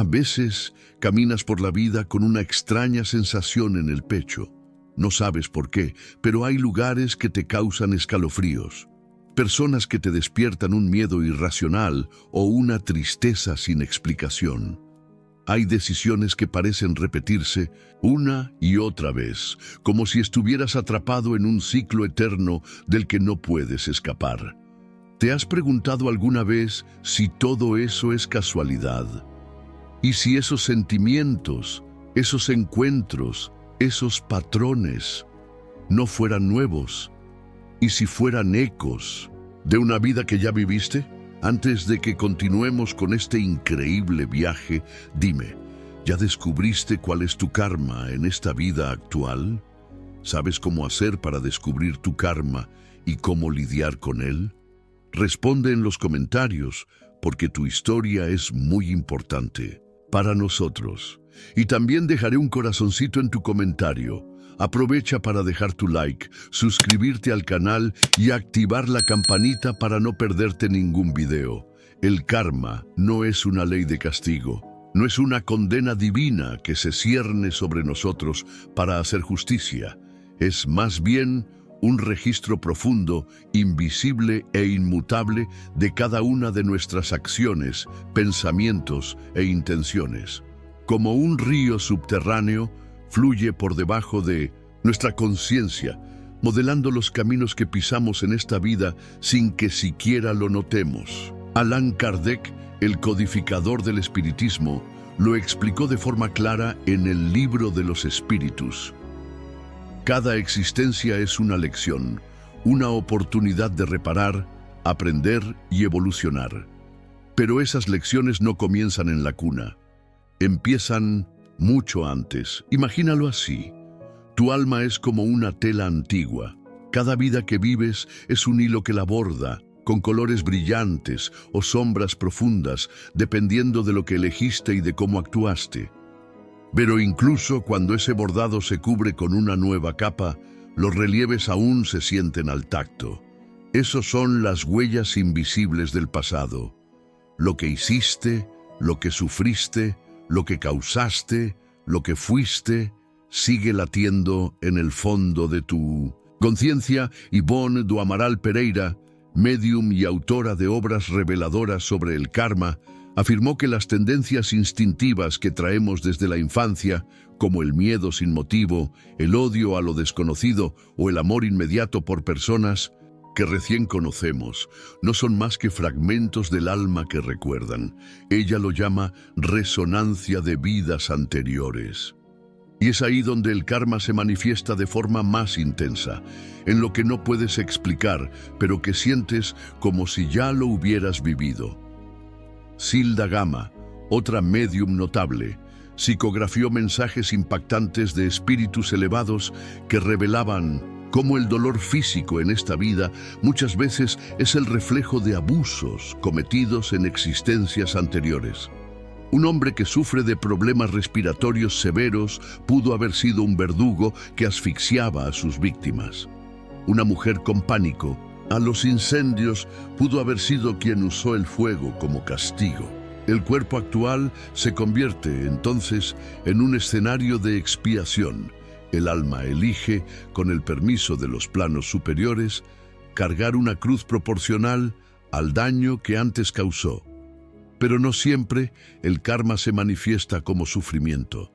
veces caminas por la vida con una extraña sensación en el pecho. No sabes por qué, pero hay lugares que te causan escalofríos. Personas que te despiertan un miedo irracional o una tristeza sin explicación. Hay decisiones que parecen repetirse una y otra vez, como si estuvieras atrapado en un ciclo eterno del que no puedes escapar. ¿Te has preguntado alguna vez si todo eso es casualidad? ¿Y si esos sentimientos, esos encuentros, esos patrones no fueran nuevos? ¿Y si fueran ecos de una vida que ya viviste? Antes de que continuemos con este increíble viaje, dime, ¿ya descubriste cuál es tu karma en esta vida actual? ¿Sabes cómo hacer para descubrir tu karma y cómo lidiar con él? Responde en los comentarios, porque tu historia es muy importante para nosotros. Y también dejaré un corazoncito en tu comentario. Aprovecha para dejar tu like, suscribirte al canal y activar la campanita para no perderte ningún video. El karma no es una ley de castigo, no es una condena divina que se cierne sobre nosotros para hacer justicia. Es más bien un registro profundo, invisible e inmutable de cada una de nuestras acciones, pensamientos e intenciones. Como un río subterráneo, fluye por debajo de nuestra conciencia, modelando los caminos que pisamos en esta vida sin que siquiera lo notemos. Allan Kardec, el codificador del espiritismo, lo explicó de forma clara en el Libro de los Espíritus. Cada existencia es una lección, una oportunidad de reparar, aprender y evolucionar. Pero esas lecciones no comienzan en la cuna, empiezan mucho antes. Imagínalo así. Tu alma es como una tela antigua. Cada vida que vives es un hilo que la borda, con colores brillantes o sombras profundas, dependiendo de lo que elegiste y de cómo actuaste. Pero incluso cuando ese bordado se cubre con una nueva capa, los relieves aún se sienten al tacto. Esos son las huellas invisibles del pasado. Lo que hiciste, lo que sufriste, lo que causaste, lo que fuiste, sigue latiendo en el fondo de tu conciencia. Ivonne do Amaral Pereira, médium y autora de obras reveladoras sobre el karma, afirmó que las tendencias instintivas que traemos desde la infancia, como el miedo sin motivo, el odio a lo desconocido o el amor inmediato por personas que recién conocemos, no son más que fragmentos del alma que recuerdan. Ella lo llama resonancia de vidas anteriores. Y es ahí donde el karma se manifiesta de forma más intensa, en lo que no puedes explicar, pero que sientes como si ya lo hubieras vivido. Zilda Gama, otra médium notable, psicografió mensajes impactantes de espíritus elevados que revelaban cómo el dolor físico en esta vida muchas veces es el reflejo de abusos cometidos en existencias anteriores. Un hombre que sufre de problemas respiratorios severos pudo haber sido un verdugo que asfixiaba a sus víctimas. Una mujer con pánico a los incendios pudo haber sido quien usó el fuego como castigo. El cuerpo actual se convierte entonces en un escenario de expiación. El alma elige, con el permiso de los planos superiores, cargar una cruz proporcional al daño que antes causó. Pero no siempre el karma se manifiesta como sufrimiento.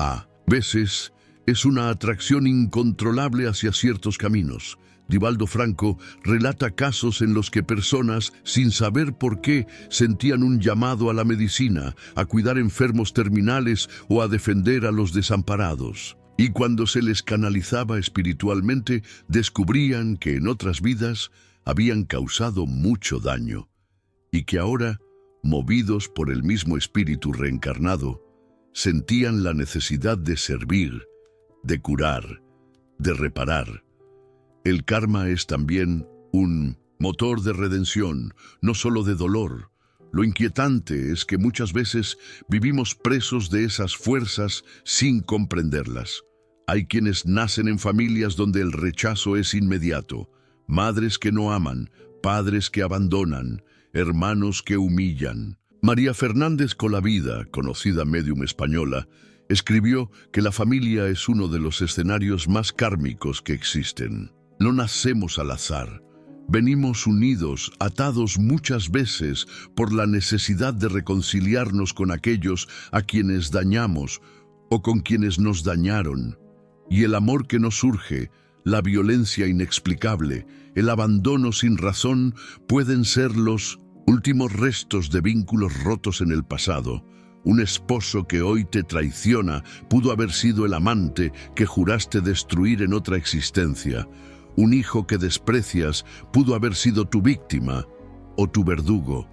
A veces es una atracción incontrolable hacia ciertos caminos. Divaldo Franco relata casos en los que personas, sin saber por qué, sentían un llamado a la medicina, a cuidar enfermos terminales o a defender a los desamparados. Y cuando se les canalizaba espiritualmente, descubrían que en otras vidas habían causado mucho daño y que ahora, movidos por el mismo espíritu reencarnado, sentían la necesidad de servir, de curar, de reparar. El karma es también un motor de redención, no solo de dolor. Lo inquietante es que muchas veces vivimos presos de esas fuerzas sin comprenderlas. Hay quienes nacen en familias donde el rechazo es inmediato, madres que no aman, padres que abandonan, hermanos que humillan. María Fernández Colavida, conocida médium española, escribió que la familia es uno de los escenarios más kármicos que existen. No nacemos al azar. Venimos unidos, atados muchas veces por la necesidad de reconciliarnos con aquellos a quienes dañamos o con quienes nos dañaron. Y el amor que nos surge, la violencia inexplicable, el abandono sin razón, pueden ser los últimos restos de vínculos rotos en el pasado. Un esposo que hoy te traiciona pudo haber sido el amante que juraste destruir en otra existencia. Un hijo que desprecias pudo haber sido tu víctima o tu verdugo.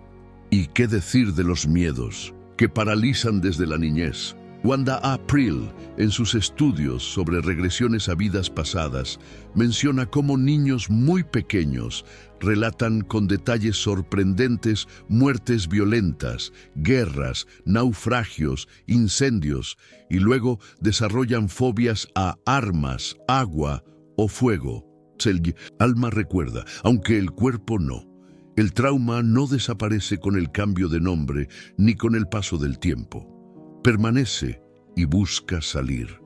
¿Y qué decir de los miedos que paralizan desde la niñez? Wanda April, en sus estudios sobre regresiones a vidas pasadas, menciona cómo niños muy pequeños relatan con detalles sorprendentes muertes violentas, guerras, naufragios, incendios, y luego desarrollan fobias a armas, agua o fuego. El alma recuerda, aunque el cuerpo no. El trauma no desaparece con el cambio de nombre ni con el paso del tiempo. Permanece y busca salir.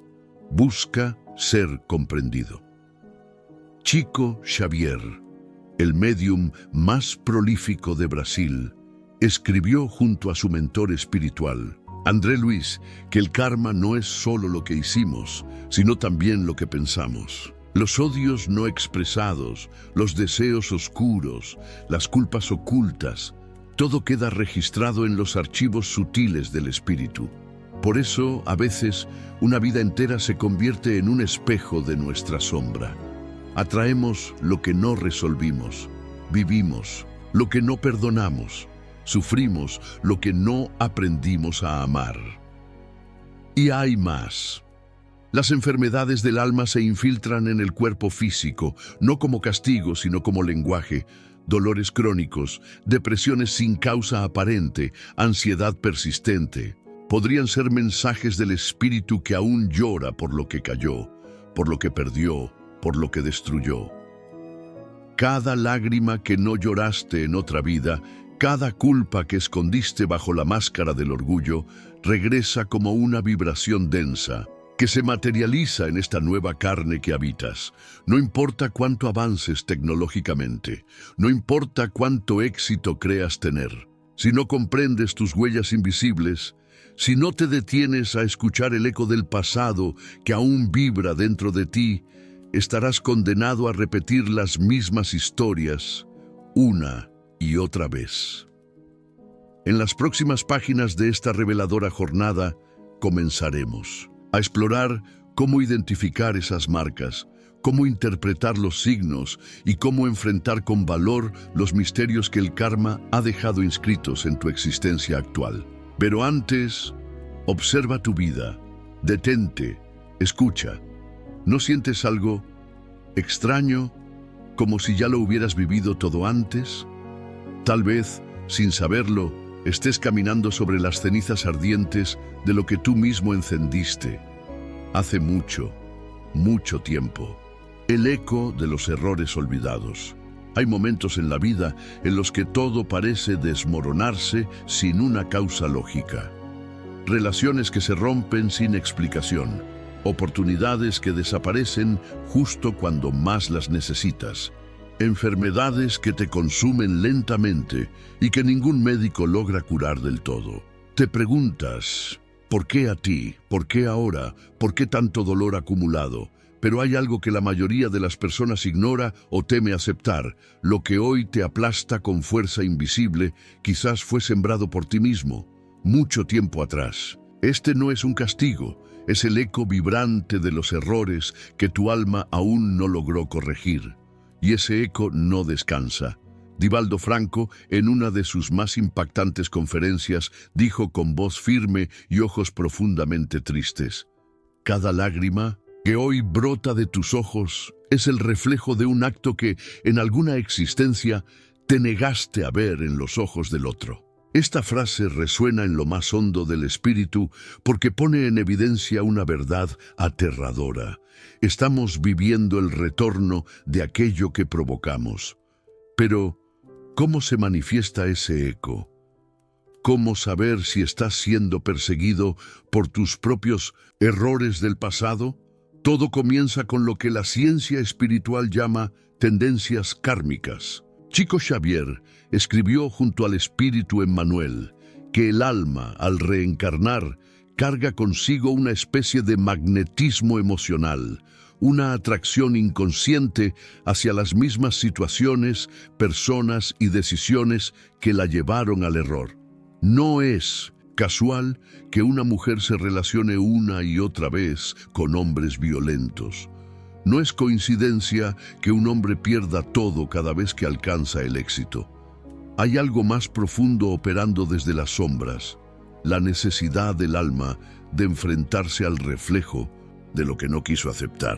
Busca ser comprendido. Chico Xavier, el médium más prolífico de Brasil, escribió junto a su mentor espiritual, André Luiz, que el karma no es solo lo que hicimos, sino también lo que pensamos. Los odios no expresados, los deseos oscuros, las culpas ocultas, todo queda registrado en los archivos sutiles del espíritu. Por eso, a veces, una vida entera se convierte en un espejo de nuestra sombra. Atraemos lo que no resolvimos, vivimos lo que no perdonamos, sufrimos lo que no aprendimos a amar. Y hay más. Las enfermedades del alma se infiltran en el cuerpo físico, no como castigo, sino como lenguaje. Dolores crónicos, depresiones sin causa aparente, ansiedad persistente. Podrían ser mensajes del espíritu que aún llora por lo que cayó, por lo que perdió, por lo que destruyó. Cada lágrima que no lloraste en otra vida, cada culpa que escondiste bajo la máscara del orgullo, regresa como una vibración densa, que se materializa en esta nueva carne que habitas. No importa cuánto avances tecnológicamente, no importa cuánto éxito creas tener, si no comprendes tus huellas invisibles, si no te detienes a escuchar el eco del pasado que aún vibra dentro de ti, estarás condenado a repetir las mismas historias una y otra vez. En las próximas páginas de esta reveladora jornada, comenzaremos a explorar cómo identificar esas marcas, cómo interpretar los signos y cómo enfrentar con valor los misterios que el karma ha dejado inscritos en tu existencia actual. Pero antes, observa tu vida, detente, escucha. ¿No sientes algo extraño, como si ya lo hubieras vivido todo antes? Tal vez, sin saberlo, estés caminando sobre las cenizas ardientes de lo que tú mismo encendiste hace mucho, mucho tiempo. El eco de los errores olvidados. Hay momentos en la vida en los que todo parece desmoronarse sin una causa lógica. Relaciones que se rompen sin explicación. Oportunidades que desaparecen justo cuando más las necesitas. Enfermedades que te consumen lentamente y que ningún médico logra curar del todo. Te preguntas, ¿por qué a ti? ¿Por qué ahora? ¿Por qué tanto dolor acumulado? Pero hay algo que la mayoría de las personas ignora o teme aceptar. Lo que hoy te aplasta con fuerza invisible, quizás fue sembrado por ti mismo, mucho tiempo atrás. Este no es un castigo, es el eco vibrante de los errores que tu alma aún no logró corregir. Y ese eco no descansa. Divaldo Franco, en una de sus más impactantes conferencias, dijo con voz firme y ojos profundamente tristes: cada lágrima que hoy brota de tus ojos es el reflejo de un acto que, en alguna existencia, te negaste a ver en los ojos del otro. Esta frase resuena en lo más hondo del espíritu porque pone en evidencia una verdad aterradora. Estamos viviendo el retorno de aquello que provocamos. Pero, ¿cómo se manifiesta ese eco? ¿Cómo saber si estás siendo perseguido por tus propios errores del pasado? Todo comienza con lo que la ciencia espiritual llama tendencias kármicas. Chico Xavier escribió junto al espíritu Emmanuel que el alma, al reencarnar, carga consigo una especie de magnetismo emocional, una atracción inconsciente hacia las mismas situaciones, personas y decisiones que la llevaron al error. No es casual que una mujer se relacione una y otra vez con hombres violentos. No es coincidencia que un hombre pierda todo cada vez que alcanza el éxito. Hay algo más profundo operando desde las sombras, la necesidad del alma de enfrentarse al reflejo de lo que no quiso aceptar,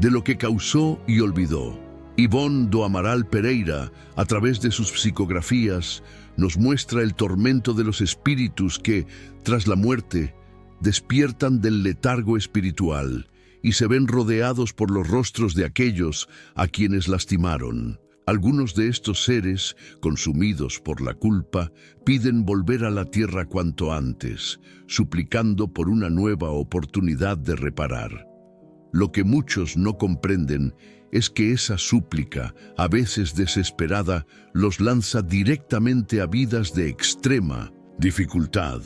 de lo que causó y olvidó. Ivonne do Amaral Pereira, a través de sus psicografías, nos muestra el tormento de los espíritus que, tras la muerte, despiertan del letargo espiritual y se ven rodeados por los rostros de aquellos a quienes lastimaron. Algunos de estos seres, consumidos por la culpa, piden volver a la tierra cuanto antes, suplicando por una nueva oportunidad de reparar. Lo que muchos no comprenden es que esa súplica, a veces desesperada, los lanza directamente a vidas de extrema dificultad.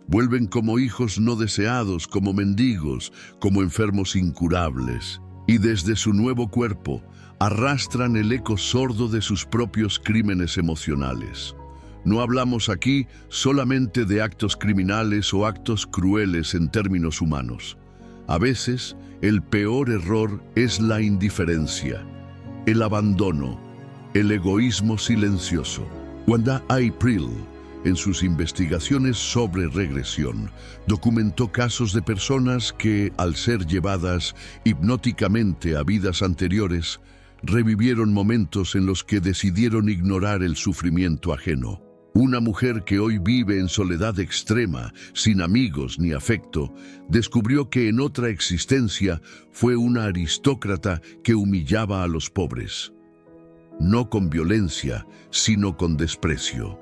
Vuelven como hijos no deseados, como mendigos, como enfermos incurables. Y desde su nuevo cuerpo, arrastran el eco sordo de sus propios crímenes emocionales. No hablamos aquí solamente de actos criminales o actos crueles en términos humanos. A veces, el peor error es la indiferencia, el abandono, el egoísmo silencioso. Wanda April, en sus investigaciones sobre regresión, documentó casos de personas que, al ser llevadas hipnóticamente a vidas anteriores, revivieron momentos en los que decidieron ignorar el sufrimiento ajeno. Una mujer que hoy vive en soledad extrema, sin amigos ni afecto, descubrió que en otra existencia fue una aristócrata que humillaba a los pobres. No con violencia, sino con desprecio.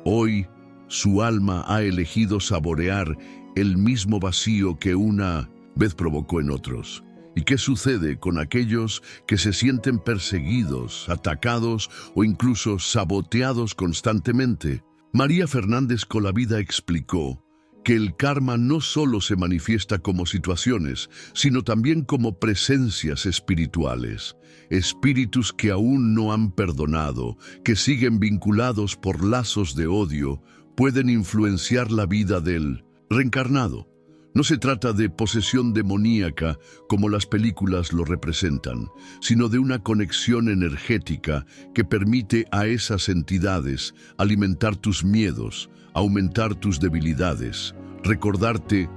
Hoy, su alma ha elegido saborear el mismo vacío que una vez provocó en otros. ¿Y qué sucede con aquellos que se sienten perseguidos, atacados o incluso saboteados constantemente? María Fernández Colavida explicó que el karma no solo se manifiesta como situaciones, sino también como presencias espirituales, espíritus que aún no han perdonado, que siguen vinculados por lazos de odio, pueden influenciar la vida del reencarnado. No se trata de posesión demoníaca como las películas lo representan, sino de una conexión energética que permite a esas entidades alimentar tus miedos, aumentar tus debilidades, recordarte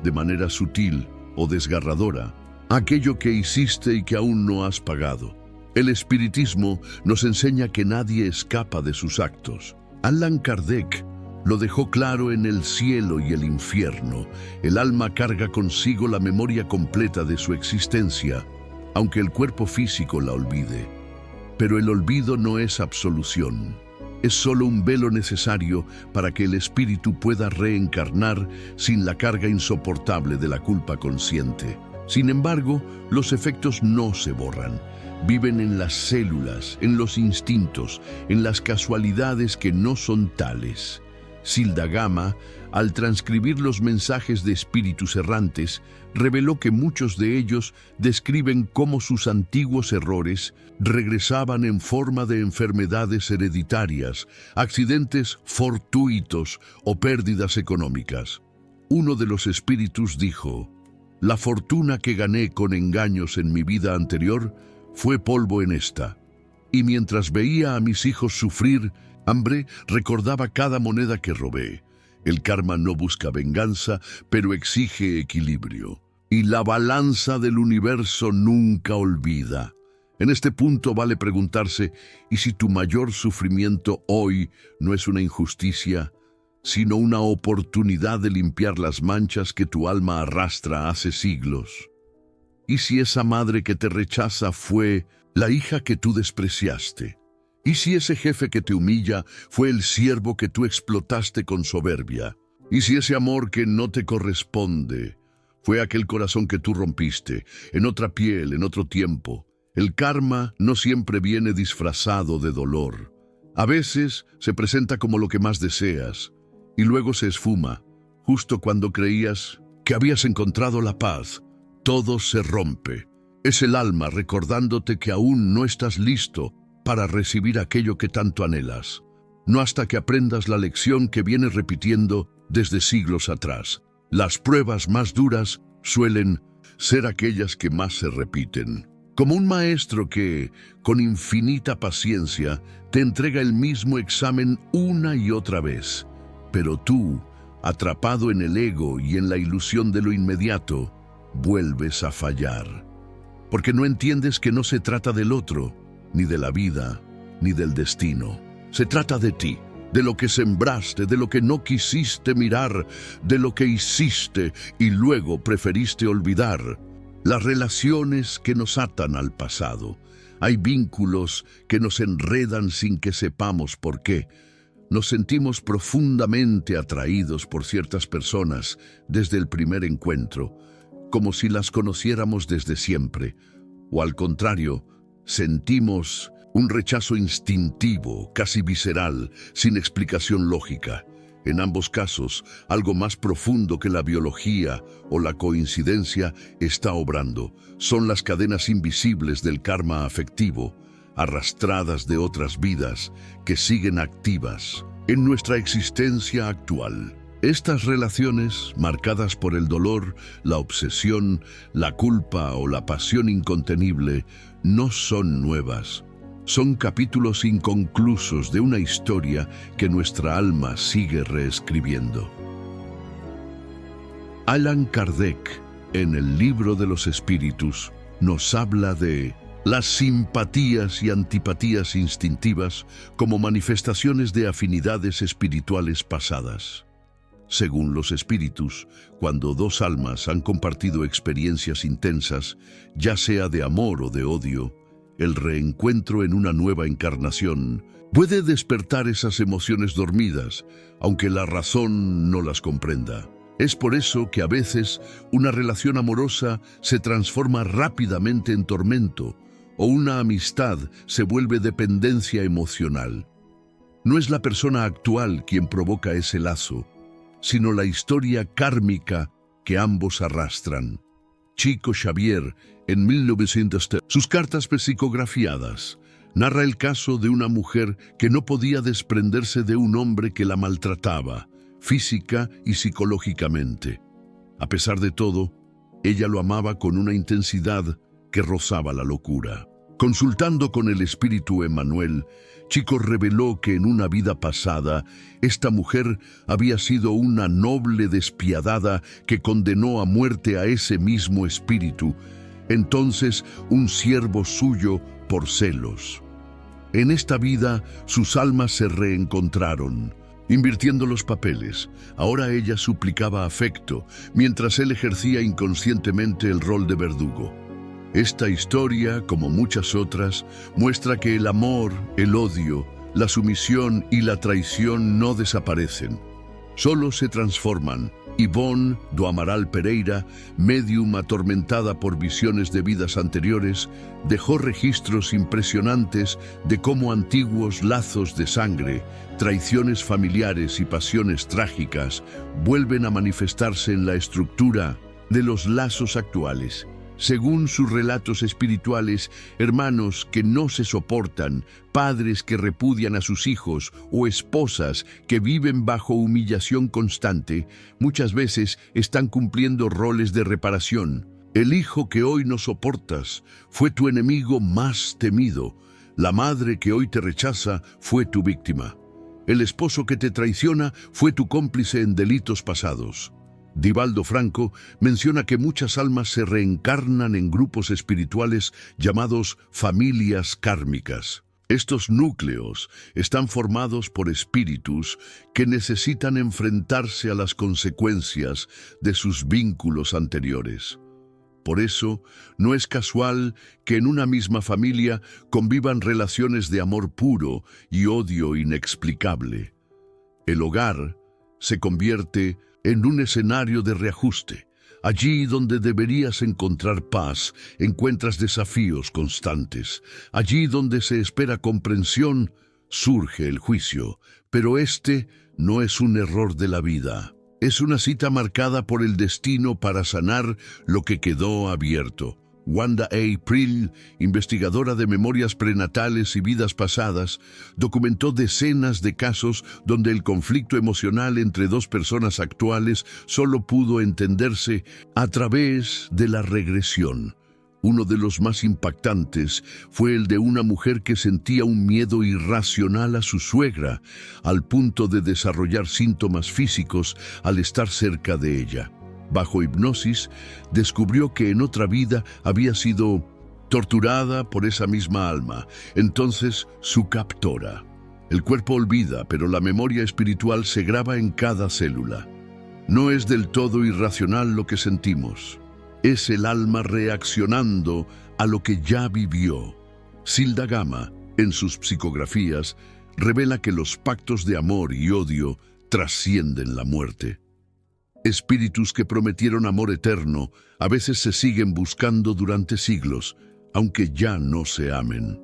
de manera sutil o desgarradora aquello que hiciste y que aún no has pagado. El espiritismo nos enseña que nadie escapa de sus actos. Allan Kardec lo dejó claro en El cielo y el infierno. El alma carga consigo la memoria completa de su existencia, aunque el cuerpo físico la olvide. Pero el olvido no es absolución. Es solo un velo necesario para que el espíritu pueda reencarnar sin la carga insoportable de la culpa consciente. Sin embargo, los efectos no se borran. Viven en las células, en los instintos, en las casualidades que no son tales. Zilda Gama, al transcribir los mensajes de espíritus errantes, reveló que muchos de ellos describen cómo sus antiguos errores regresaban en forma de enfermedades hereditarias, accidentes fortuitos o pérdidas económicas. Uno de los espíritus dijo: «La fortuna que gané con engaños en mi vida anterior fue polvo en esta. Y mientras veía a mis hijos sufrir hambre, recordaba cada moneda que robé. El karma no busca venganza, pero exige equilibrio. Y la balanza del universo nunca olvida». En este punto vale preguntarse, ¿y si tu mayor sufrimiento hoy no es una injusticia, sino una oportunidad de limpiar las manchas que tu alma arrastra hace siglos? ¿Y si esa madre que te rechaza fue la hija que tú despreciaste? ¿Y si ese jefe que te humilla fue el siervo que tú explotaste con soberbia? ¿Y si ese amor que no te corresponde fue aquel corazón que tú rompiste, en otra piel, en otro tiempo? El karma no siempre viene disfrazado de dolor. A veces se presenta como lo que más deseas y luego se esfuma. Justo cuando creías que habías encontrado la paz, todo se rompe. Es el alma recordándote que aún no estás listo para recibir aquello que tanto anhelas. No hasta que aprendas la lección que vienes repitiendo desde siglos atrás. Las pruebas más duras suelen ser aquellas que más se repiten. Como un maestro que, con infinita paciencia, te entrega el mismo examen una y otra vez. Pero tú, atrapado en el ego y en la ilusión de lo inmediato, vuelves a fallar. Porque no entiendes que no se trata del otro, ni de la vida, ni del destino. Se trata de ti, de lo que sembraste, de lo que no quisiste mirar, de lo que hiciste y luego preferiste olvidar. Las relaciones que nos atan al pasado. Hay vínculos que nos enredan sin que sepamos por qué. Nos sentimos profundamente atraídos por ciertas personas desde el primer encuentro, como si las conociéramos desde siempre. O al contrario, sentimos un rechazo instintivo, casi visceral, sin explicación lógica. En ambos casos, algo más profundo que la biología o la coincidencia está obrando. Son las cadenas invisibles del karma afectivo, arrastradas de otras vidas, que siguen activas en nuestra existencia actual. Estas relaciones, marcadas por el dolor, la obsesión, la culpa o la pasión incontenible, no son nuevas. Son capítulos inconclusos de una historia que nuestra alma sigue reescribiendo. Allan Kardec, en el Libro de los Espíritus, nos habla de las simpatías y antipatías instintivas como manifestaciones de afinidades espirituales pasadas. Según los espíritus, cuando dos almas han compartido experiencias intensas, ya sea de amor o de odio, el reencuentro en una nueva encarnación puede despertar esas emociones dormidas, aunque la razón no las comprenda. Es por eso que a veces una relación amorosa se transforma rápidamente en tormento, o una amistad se vuelve dependencia emocional. No es la persona actual quien provoca ese lazo, sino la historia kármica que ambos arrastran. Chico Xavier, en 1903, sus cartas psicografiadas, narra el caso de una mujer que no podía desprenderse de un hombre que la maltrataba, física y psicológicamente. A pesar de todo, ella lo amaba con una intensidad que rozaba la locura. Consultando con el espíritu Emmanuel, Chico reveló que en una vida pasada, esta mujer había sido una noble despiadada que condenó a muerte a ese mismo espíritu, entonces un siervo suyo por celos. En esta vida, sus almas se reencontraron, invirtiendo los papeles. Ahora ella suplicaba afecto, mientras él ejercía inconscientemente el rol de verdugo. Esta historia, como muchas otras, muestra que el amor, el odio, la sumisión y la traición no desaparecen. Solo se transforman. Ivonne do Amaral Pereira, médium atormentada por visiones de vidas anteriores, dejó registros impresionantes de cómo antiguos lazos de sangre, traiciones familiares y pasiones trágicas vuelven a manifestarse en la estructura de los lazos actuales. Según sus relatos espirituales, hermanos que no se soportan, padres que repudian a sus hijos o esposas que viven bajo humillación constante, muchas veces están cumpliendo roles de reparación. El hijo que hoy no soportas fue tu enemigo más temido. La madre que hoy te rechaza fue tu víctima. El esposo que te traiciona fue tu cómplice en delitos pasados. Divaldo Franco menciona que muchas almas se reencarnan en grupos espirituales llamados familias kármicas. Estos núcleos están formados por espíritus que necesitan enfrentarse a las consecuencias de sus vínculos anteriores. Por eso, no es casual que en una misma familia convivan relaciones de amor puro y odio inexplicable. El hogar se convierte en un escenario de reajuste. Allí donde deberías encontrar paz, encuentras desafíos constantes. Allí donde se espera comprensión, surge el juicio. Pero este no es un error de la vida. Es una cita marcada por el destino para sanar lo que quedó abierto. Wanda A. Prill, investigadora de memorias prenatales y vidas pasadas, documentó decenas de casos donde el conflicto emocional entre dos personas actuales solo pudo entenderse a través de la regresión. Uno de los más impactantes fue el de una mujer que sentía un miedo irracional a su suegra, al punto de desarrollar síntomas físicos al estar cerca de ella. Bajo hipnosis, descubrió que en otra vida había sido torturada por esa misma alma, entonces su captora. El cuerpo olvida, pero la memoria espiritual se graba en cada célula. No es del todo irracional lo que sentimos. Es el alma reaccionando a lo que ya vivió. Zelda Gama, en sus psicografías, revela que los pactos de amor y odio trascienden la muerte. Espíritus que prometieron amor eterno a veces se siguen buscando durante siglos, aunque ya no se amen.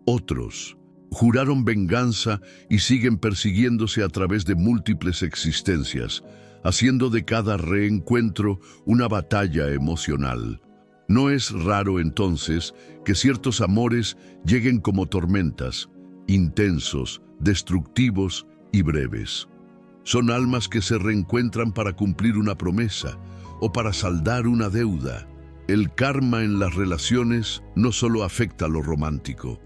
Otros juraron venganza y siguen persiguiéndose a través de múltiples existencias, haciendo de cada reencuentro una batalla emocional. No es raro entonces que ciertos amores lleguen como tormentas, intensos, destructivos y breves. Son almas que se reencuentran para cumplir una promesa o para saldar una deuda. El karma en las relaciones no solo afecta a lo romántico,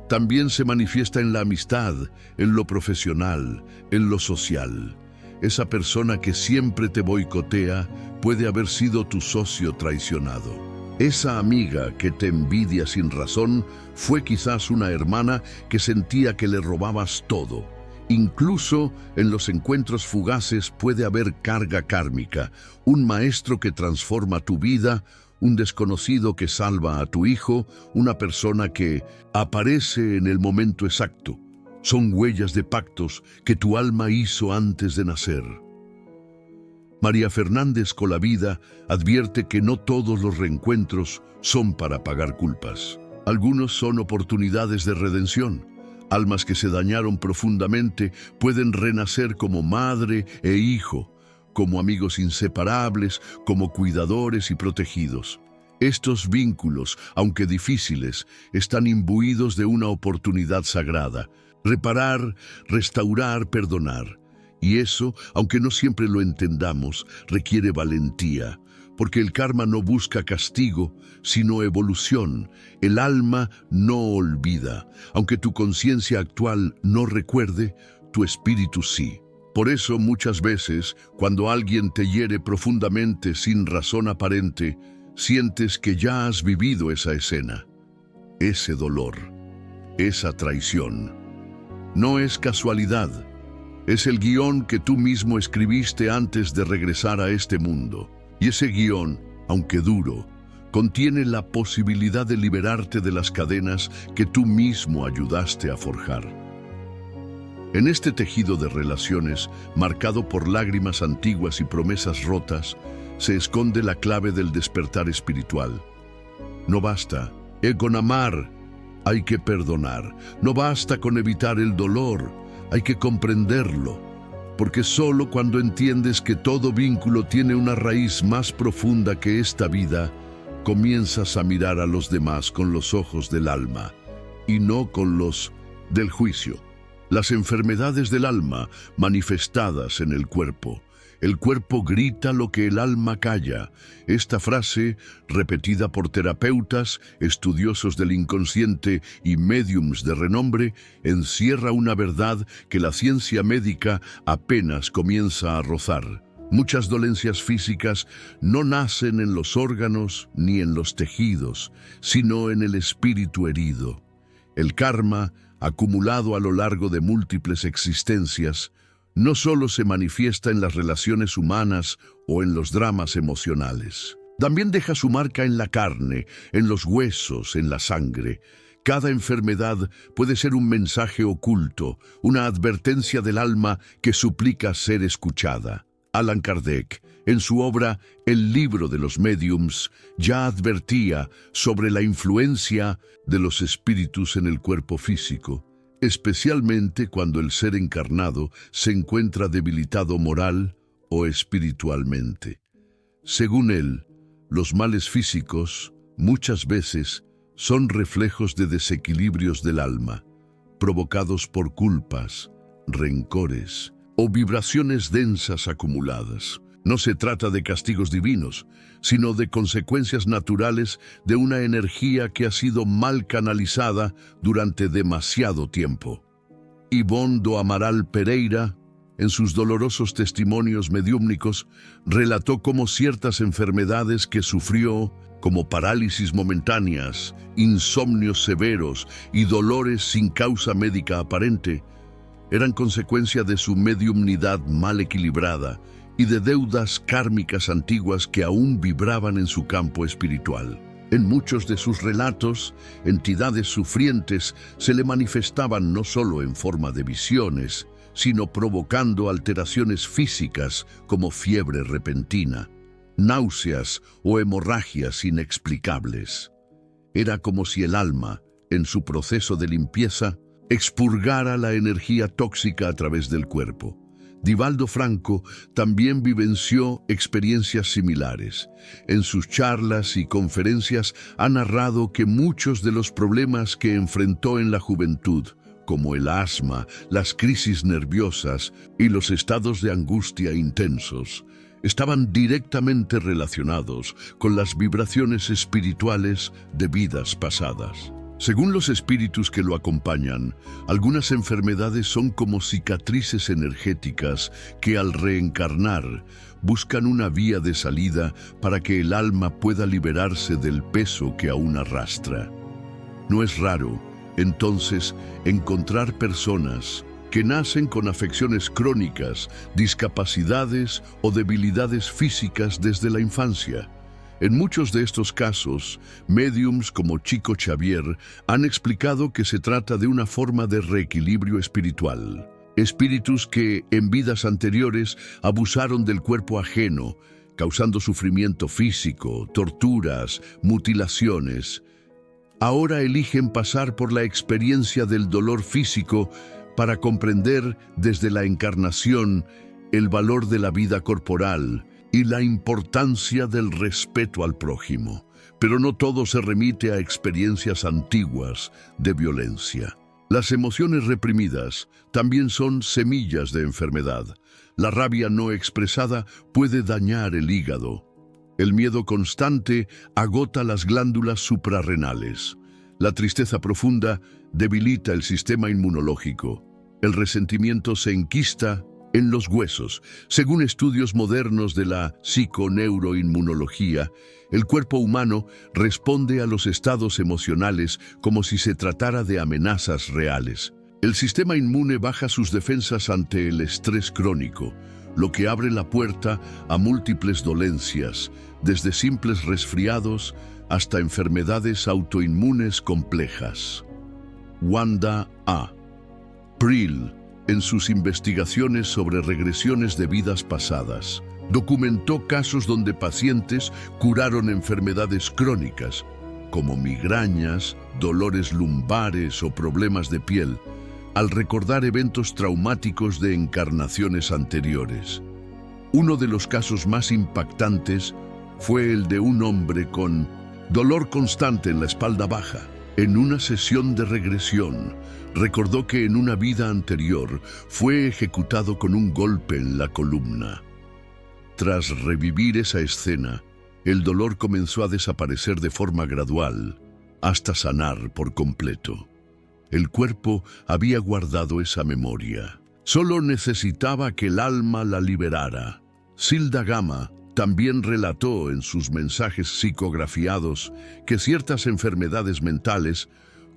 también se manifiesta en la amistad, en lo profesional, en lo social. Esa persona que siempre te boicotea puede haber sido tu socio traicionado. Esa amiga que te envidia sin razón fue quizás una hermana que sentía que le robabas todo. Incluso en los encuentros fugaces puede haber carga kármica, un maestro que transforma tu vida, un desconocido que salva a tu hijo, una persona que aparece en el momento exacto. Son huellas de pactos que tu alma hizo antes de nacer. María Fernández Colavida advierte que no todos los reencuentros son para pagar culpas. Algunos son oportunidades de redención. Almas que se dañaron profundamente pueden renacer como madre e hijo, como amigos inseparables, como cuidadores y protegidos. Estos vínculos, aunque difíciles, están imbuidos de una oportunidad sagrada: reparar, restaurar, perdonar. Y eso, aunque no siempre lo entendamos, requiere valentía, porque el karma no busca castigo, sino evolución. El alma no olvida. Aunque tu conciencia actual no recuerde, tu espíritu sí. Por eso muchas veces, cuando alguien te hiere profundamente sin razón aparente, sientes que ya has vivido esa escena, ese dolor, esa traición. No es casualidad, es el guión que tú mismo escribiste antes de regresar a este mundo. Y ese guión, aunque duro, contiene la posibilidad de liberarte de las cadenas que tú mismo ayudaste a forjar. En este tejido de relaciones, marcado por lágrimas antiguas y promesas rotas, se esconde la clave del despertar espiritual. No basta con amar, hay que perdonar. No basta con evitar el dolor, hay que comprenderlo. Porque solo cuando entiendes que todo vínculo tiene una raíz más profunda que esta vida, comienzas a mirar a los demás con los ojos del alma y no con los del juicio. Las enfermedades del alma manifestadas en el cuerpo. El cuerpo grita lo que el alma calla. Esta frase, repetida por terapeutas, estudiosos del inconsciente y médiums de renombre, encierra una verdad que la ciencia médica apenas comienza a rozar. Muchas dolencias físicas no nacen en los órganos ni en los tejidos, sino en el espíritu herido. El karma, acumulado a lo largo de múltiples existencias, no solo se manifiesta en las relaciones humanas o en los dramas emocionales. También deja su marca en la carne, en los huesos, en la sangre. Cada enfermedad puede ser un mensaje oculto, una advertencia del alma que suplica ser escuchada. Allan Kardec, en su obra El libro de los médiums, ya advertía sobre la influencia de los espíritus en el cuerpo físico, especialmente cuando el ser encarnado se encuentra debilitado moral o espiritualmente. Según él, los males físicos, muchas veces, son reflejos de desequilibrios del alma, provocados por culpas, rencores o vibraciones densas acumuladas. No se trata de castigos divinos, sino de consecuencias naturales de una energía que ha sido mal canalizada durante demasiado tiempo. Ivonne do Amaral Pereira, en sus dolorosos testimonios mediúmnicos, relató cómo ciertas enfermedades que sufrió, como parálisis momentáneas, insomnios severos y dolores sin causa médica aparente, eran consecuencia de su mediumnidad mal equilibrada y de deudas kármicas antiguas que aún vibraban en su campo espiritual. En muchos de sus relatos, entidades sufrientes se le manifestaban no solo en forma de visiones, sino provocando alteraciones físicas como fiebre repentina, náuseas o hemorragias inexplicables. Era como si el alma, en su proceso de limpieza, expurgara la energía tóxica a través del cuerpo. Divaldo Franco también vivenció experiencias similares. En sus charlas y conferencias ha narrado que muchos de los problemas que enfrentó en la juventud, como el asma, las crisis nerviosas y los estados de angustia intensos, estaban directamente relacionados con las vibraciones espirituales de vidas pasadas. Según los espíritus que lo acompañan, algunas enfermedades son como cicatrices energéticas que al reencarnar buscan una vía de salida para que el alma pueda liberarse del peso que aún arrastra. No es raro, entonces, encontrar personas que nacen con afecciones crónicas, discapacidades o debilidades físicas desde la infancia. En muchos de estos casos, médiums como Chico Xavier han explicado que se trata de una forma de reequilibrio espiritual. Espíritus que, en vidas anteriores, abusaron del cuerpo ajeno, causando sufrimiento físico, torturas, mutilaciones. Ahora eligen pasar por la experiencia del dolor físico para comprender desde la encarnación el valor de la vida corporal y la importancia del respeto al prójimo. Pero no todo se remite a experiencias antiguas de violencia. Las emociones reprimidas también son semillas de enfermedad. La rabia no expresada puede dañar el hígado. El miedo constante agota las glándulas suprarrenales. La tristeza profunda debilita el sistema inmunológico. El resentimiento se enquista en los huesos. Según estudios modernos de la psiconeuroinmunología, el cuerpo humano responde a los estados emocionales como si se tratara de amenazas reales. El sistema inmune baja sus defensas ante el estrés crónico, lo que abre la puerta a múltiples dolencias, desde simples resfriados hasta enfermedades autoinmunes complejas. Wanda A. Prill, en sus investigaciones sobre regresiones de vidas pasadas, documentó casos donde pacientes curaron enfermedades crónicas, como migrañas, dolores lumbares o problemas de piel, al recordar eventos traumáticos de encarnaciones anteriores. Uno de los casos más impactantes fue el de un hombre con dolor constante en la espalda baja. En una sesión de regresión, recordó que en una vida anterior fue ejecutado con un golpe en la columna. Tras revivir esa escena, el dolor comenzó a desaparecer de forma gradual, hasta sanar por completo. El cuerpo había guardado esa memoria. Solo necesitaba que el alma la liberara. Zilda Gama también relató en sus mensajes psicografiados que ciertas enfermedades mentales,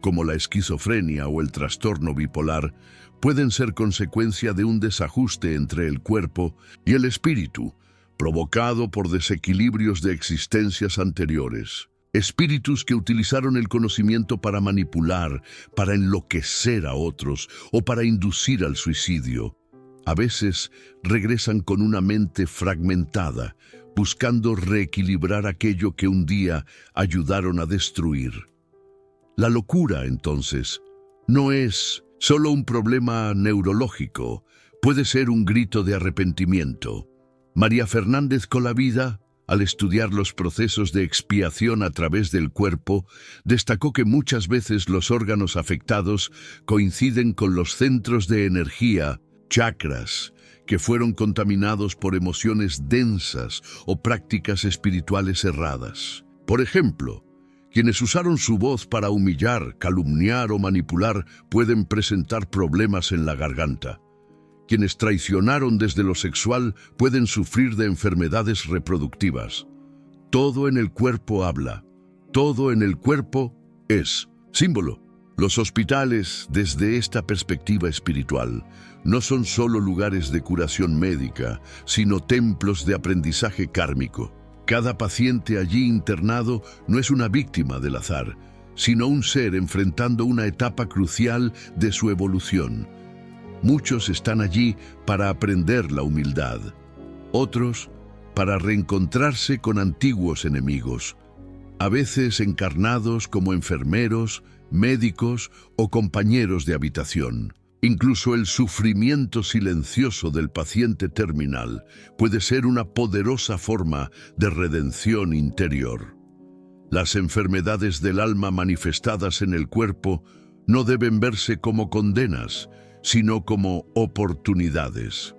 como la esquizofrenia o el trastorno bipolar, pueden ser consecuencia de un desajuste entre el cuerpo y el espíritu, provocado por desequilibrios de existencias anteriores. Espíritus que utilizaron el conocimiento para manipular, para enloquecer a otros o para inducir al suicidio. A veces regresan con una mente fragmentada, buscando reequilibrar aquello que un día ayudaron a destruir. La locura, entonces, no es solo un problema neurológico, puede ser un grito de arrepentimiento. María Fernández Colavida, al estudiar los procesos de expiación a través del cuerpo, destacó que muchas veces los órganos afectados coinciden con los centros de energía, chakras, que fueron contaminados por emociones densas o prácticas espirituales erradas. Por ejemplo, quienes usaron su voz para humillar, calumniar o manipular pueden presentar problemas en la garganta. Quienes traicionaron desde lo sexual pueden sufrir de enfermedades reproductivas. Todo en el cuerpo habla, todo en el cuerpo es símbolo. Los hospitales, desde esta perspectiva espiritual, no son solo lugares de curación médica, sino templos de aprendizaje kármico. Cada paciente allí internado no es una víctima del azar, sino un ser enfrentando una etapa crucial de su evolución. Muchos están allí para aprender la humildad, otros para reencontrarse con antiguos enemigos, a veces encarnados como enfermeros, médicos o compañeros de habitación. Incluso el sufrimiento silencioso del paciente terminal puede ser una poderosa forma de redención interior. Las enfermedades del alma manifestadas en el cuerpo no deben verse como condenas, sino como oportunidades.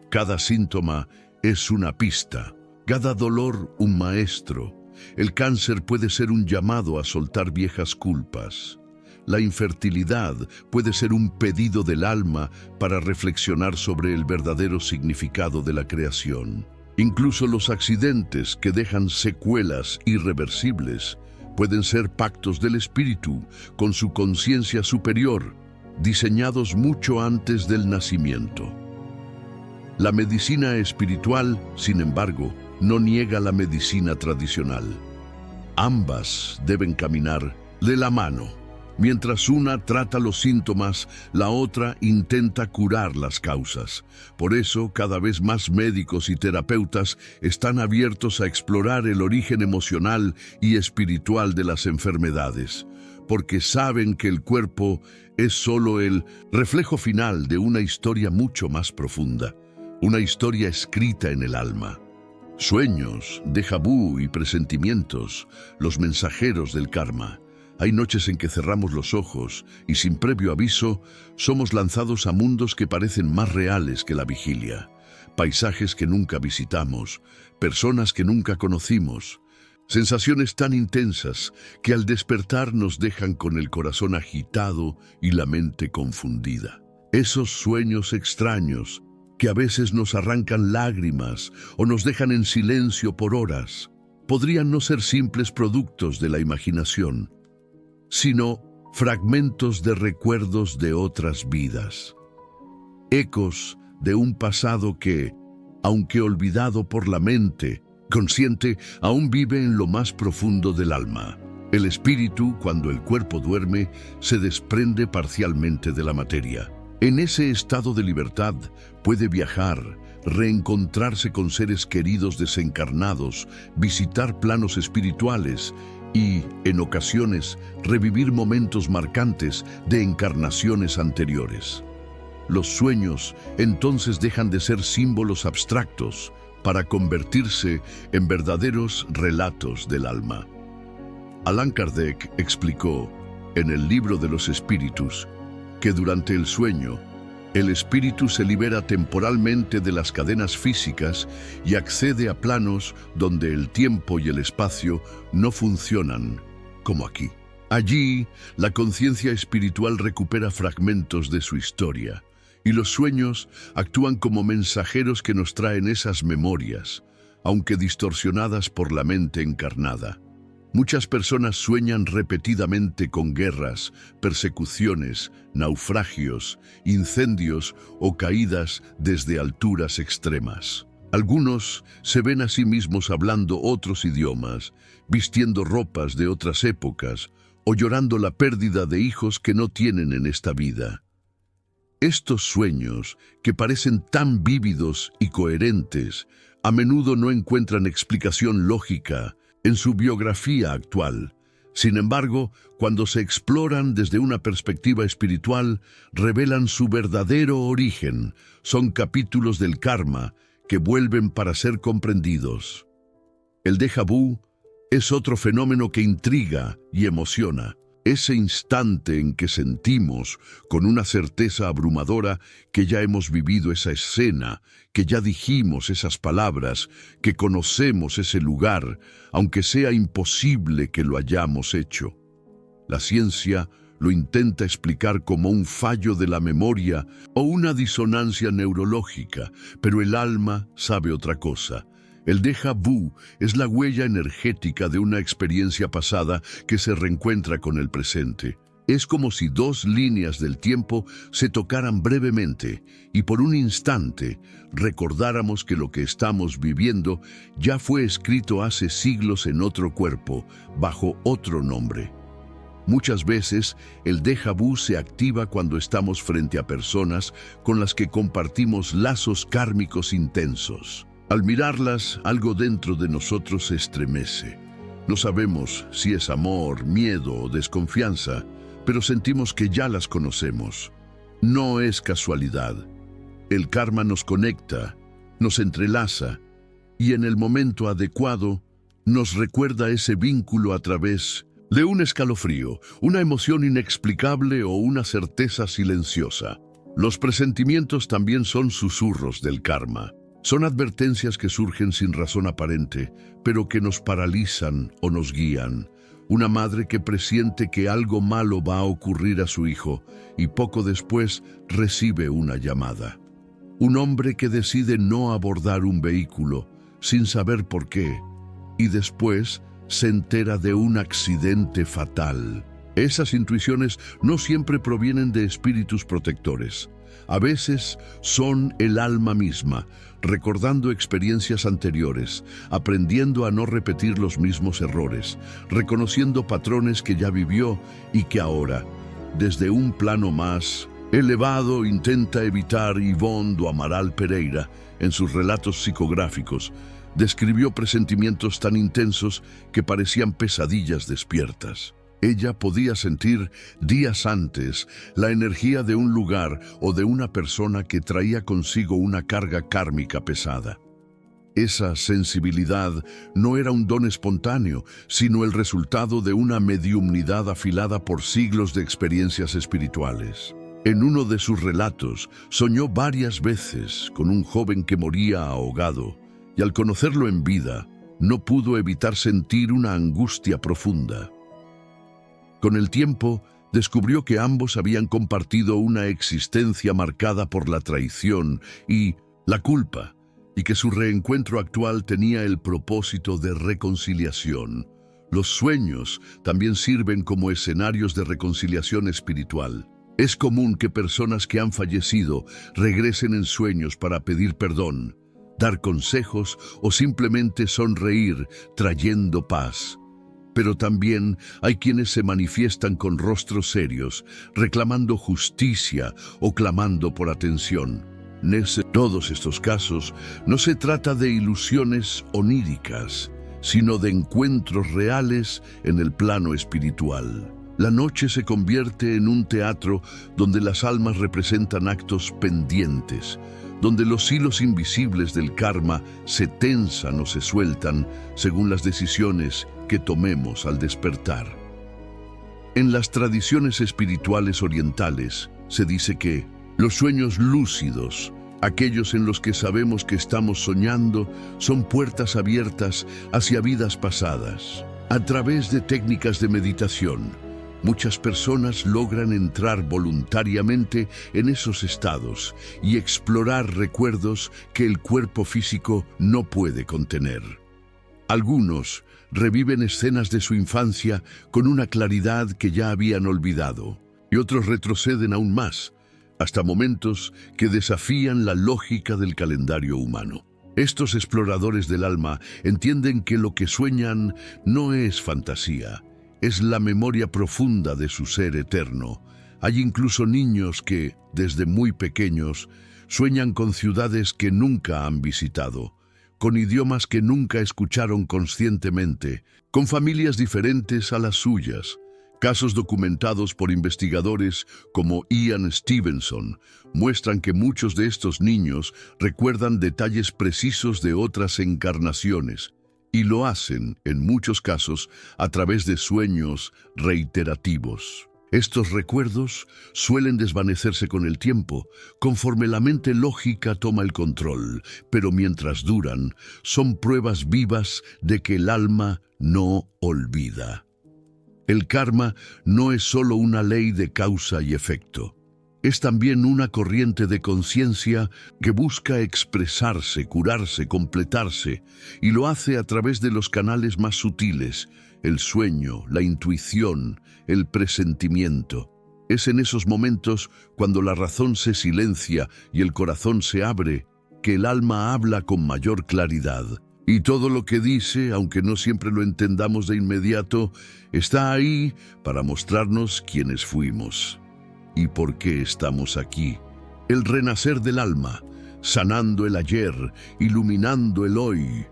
Cada síntoma es una pista, cada dolor un maestro. El cáncer puede ser un llamado a soltar viejas culpas. La infertilidad puede ser un pedido del alma para reflexionar sobre el verdadero significado de la creación. Incluso los accidentes que dejan secuelas irreversibles pueden ser pactos del espíritu con su conciencia superior, diseñados mucho antes del nacimiento. La medicina espiritual, sin embargo, no niega la medicina tradicional. Ambas deben caminar de la mano. Mientras una trata los síntomas, la otra intenta curar las causas. Por eso, cada vez más médicos y terapeutas están abiertos a explorar el origen emocional y espiritual de las enfermedades, porque saben que el cuerpo es solo el reflejo final de una historia mucho más profunda, una historia escrita en el alma. Sueños, déjà vu y presentimientos, los mensajeros del karma. Hay noches en que cerramos los ojos y sin previo aviso somos lanzados a mundos que parecen más reales que la vigilia, paisajes que nunca visitamos, personas que nunca conocimos, sensaciones tan intensas que al despertar nos dejan con el corazón agitado y la mente confundida. Esos sueños extraños que a veces nos arrancan lágrimas o nos dejan en silencio por horas, podrían no ser simples productos de la imaginación, sino fragmentos de recuerdos de otras vidas, ecos de un pasado que, aunque olvidado por la mente consciente, aún vive en lo más profundo del alma. El espíritu, cuando el cuerpo duerme, se desprende parcialmente de la materia. En ese estado de libertad puede viajar, reencontrarse con seres queridos desencarnados, visitar planos espirituales y, en ocasiones, revivir momentos marcantes de encarnaciones anteriores. Los sueños entonces dejan de ser símbolos abstractos para convertirse en verdaderos relatos del alma. Allan Kardec explicó en el Libro de los Espíritus que durante el sueño, el espíritu se libera temporalmente de las cadenas físicas y accede a planos donde el tiempo y el espacio no funcionan como aquí. Allí, la conciencia espiritual recupera fragmentos de su historia, y los sueños actúan como mensajeros que nos traen esas memorias, aunque distorsionadas por la mente encarnada. Muchas personas sueñan repetidamente con guerras, persecuciones, naufragios, incendios o caídas desde alturas extremas. Algunos se ven a sí mismos hablando otros idiomas, vistiendo ropas de otras épocas o llorando la pérdida de hijos que no tienen en esta vida. Estos sueños, que parecen tan vívidos y coherentes, a menudo no encuentran explicación lógica en su biografía actual. Sin embargo, cuando se exploran desde una perspectiva espiritual, revelan su verdadero origen. Son capítulos del karma que vuelven para ser comprendidos. El déjà vu es otro fenómeno que intriga y emociona. Ese instante en que sentimos con una certeza abrumadora que ya hemos vivido esa escena, que ya dijimos esas palabras, que conocemos ese lugar, aunque sea imposible que lo hayamos hecho. La ciencia lo intenta explicar como un fallo de la memoria o una disonancia neurológica, pero el alma sabe otra cosa. El déjà vu es la huella energética de una experiencia pasada que se reencuentra con el presente. Es como si dos líneas del tiempo se tocaran brevemente y por un instante recordáramos que lo que estamos viviendo ya fue escrito hace siglos en otro cuerpo, bajo otro nombre. Muchas veces el déjà vu se activa cuando estamos frente a personas con las que compartimos lazos kármicos intensos. Al mirarlas, algo dentro de nosotros se estremece. No sabemos si es amor, miedo o desconfianza, pero sentimos que ya las conocemos. No es casualidad. El karma nos conecta, nos entrelaza y en el momento adecuado nos recuerda ese vínculo a través de un escalofrío, una emoción inexplicable o una certeza silenciosa. Los presentimientos también son susurros del karma. Son advertencias que surgen sin razón aparente, pero que nos paralizan o nos guían. Una madre que presiente que algo malo va a ocurrir a su hijo y poco después recibe una llamada. Un hombre que decide no abordar un vehículo sin saber por qué y después se entera de un accidente fatal. Esas intuiciones no siempre provienen de espíritus protectores. A veces son el alma misma, recordando experiencias anteriores, aprendiendo a no repetir los mismos errores, reconociendo patrones que ya vivió y que ahora, desde un plano más elevado, intenta evitar. Ivonne do Amaral Pereira, en sus relatos psicográficos, describió presentimientos tan intensos que parecían pesadillas despiertas. Ella podía sentir días antes la energía de un lugar o de una persona que traía consigo una carga kármica pesada. Esa sensibilidad no era un don espontáneo, sino el resultado de una mediumnidad afilada por siglos de experiencias espirituales. En uno de sus relatos, soñó varias veces con un joven que moría ahogado, y al conocerlo en vida, no pudo evitar sentir una angustia profunda. Con el tiempo, descubrió que ambos habían compartido una existencia marcada por la traición y la culpa, y que su reencuentro actual tenía el propósito de reconciliación. Los sueños también sirven como escenarios de reconciliación espiritual. Es común que personas que han fallecido regresen en sueños para pedir perdón, dar consejos o simplemente sonreír, trayendo paz. Pero también hay quienes se manifiestan con rostros serios, reclamando justicia o clamando por atención. En todos estos casos, no se trata de ilusiones oníricas, sino de encuentros reales en el plano espiritual. La noche se convierte en un teatro donde las almas representan actos pendientes, donde los hilos invisibles del karma se tensan o se sueltan según las decisiones que tomemos al despertar. En las tradiciones espirituales orientales se dice que los sueños lúcidos, aquellos en los que sabemos que estamos soñando, son puertas abiertas hacia vidas pasadas. A través de técnicas de meditación, muchas personas logran entrar voluntariamente en esos estados y explorar recuerdos que el cuerpo físico no puede contener. Algunos reviven escenas de su infancia con una claridad que ya habían olvidado, y otros retroceden aún más, hasta momentos que desafían la lógica del calendario humano. Estos exploradores del alma entienden que lo que sueñan no es fantasía, es la memoria profunda de su ser eterno. Hay incluso niños que, desde muy pequeños, sueñan con ciudades que nunca han visitado, con idiomas que nunca escucharon conscientemente, con familias diferentes a las suyas. Casos documentados por investigadores como Ian Stevenson muestran que muchos de estos niños recuerdan detalles precisos de otras encarnaciones y lo hacen, en muchos casos, a través de sueños reiterativos. Estos recuerdos suelen desvanecerse con el tiempo, conforme la mente lógica toma el control, pero mientras duran, son pruebas vivas de que el alma no olvida. El karma no es solo una ley de causa y efecto. Es también una corriente de conciencia que busca expresarse, curarse, completarse, y lo hace a través de los canales más sutiles, el sueño, la intuición, el presentimiento. Es en esos momentos, cuando la razón se silencia y el corazón se abre, que el alma habla con mayor claridad. Y todo lo que dice, aunque no siempre lo entendamos de inmediato, está ahí para mostrarnos quiénes fuimos y por qué estamos aquí. El renacer del alma, sanando el ayer, iluminando el hoy.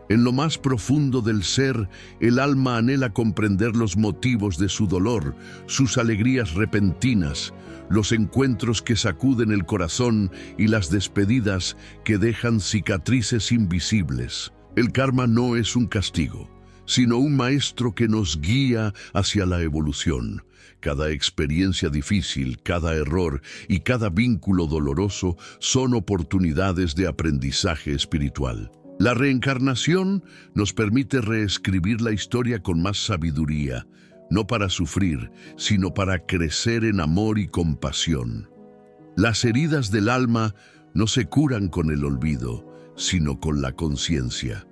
En lo más profundo del ser, el alma anhela comprender los motivos de su dolor, sus alegrías repentinas, los encuentros que sacuden el corazón y las despedidas que dejan cicatrices invisibles. El karma no es un castigo, sino un maestro que nos guía hacia la evolución. Cada experiencia difícil, cada error y cada vínculo doloroso son oportunidades de aprendizaje espiritual. La reencarnación nos permite reescribir la historia con más sabiduría, no para sufrir, sino para crecer en amor y compasión. Las heridas del alma no se curan con el olvido, sino con la conciencia.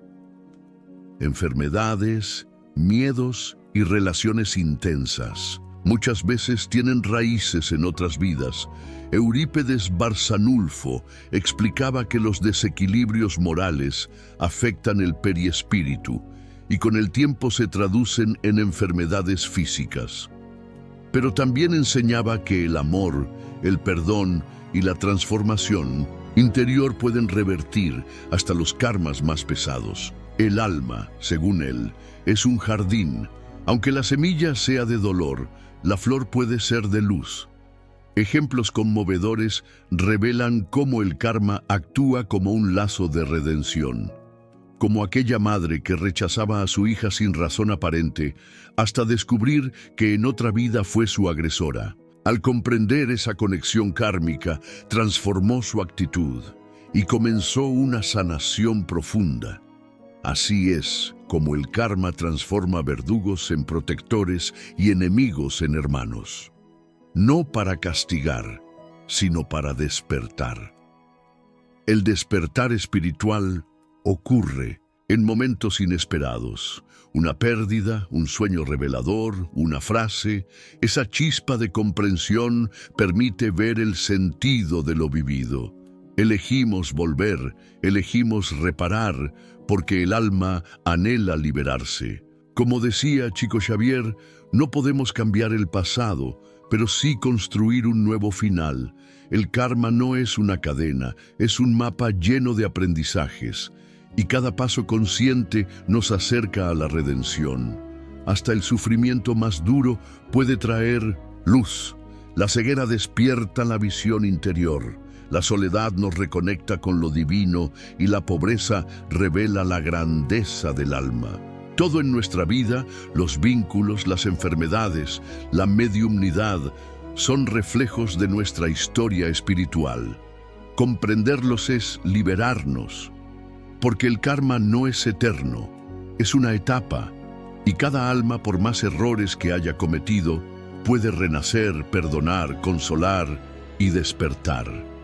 Enfermedades, miedos y relaciones intensas muchas veces tienen raíces en otras vidas. Eurípedes Barsanulfo explicaba que los desequilibrios morales afectan el periespíritu y con el tiempo se traducen en enfermedades físicas. Pero también enseñaba que el amor, el perdón y la transformación interior pueden revertir hasta los karmas más pesados. El alma, según él, es un jardín. Aunque la semilla sea de dolor, la flor puede ser de luz. Ejemplos conmovedores revelan cómo el karma actúa como un lazo de redención. Como aquella madre que rechazaba a su hija sin razón aparente, hasta descubrir que en otra vida fue su agresora. Al comprender esa conexión kármica, transformó su actitud y comenzó una sanación profunda. Así es como el karma transforma verdugos en protectores y enemigos en hermanos. No para castigar, sino para despertar. El despertar espiritual ocurre en momentos inesperados. Una pérdida, un sueño revelador, una frase, esa chispa de comprensión permite ver el sentido de lo vivido. Elegimos volver, elegimos reparar, porque el alma anhela liberarse. Como decía Chico Xavier, no podemos cambiar el pasado, pero sí construir un nuevo final. El karma no es una cadena, es un mapa lleno de aprendizajes, y cada paso consciente nos acerca a la redención. Hasta el sufrimiento más duro puede traer luz. La ceguera despierta la visión interior. La soledad nos reconecta con lo divino y la pobreza revela la grandeza del alma. Todo en nuestra vida, los vínculos, las enfermedades, la mediumnidad, son reflejos de nuestra historia espiritual. Comprenderlos es liberarnos, porque el karma no es eterno, es una etapa, y cada alma, por más errores que haya cometido, puede renacer, perdonar, consolar y despertar.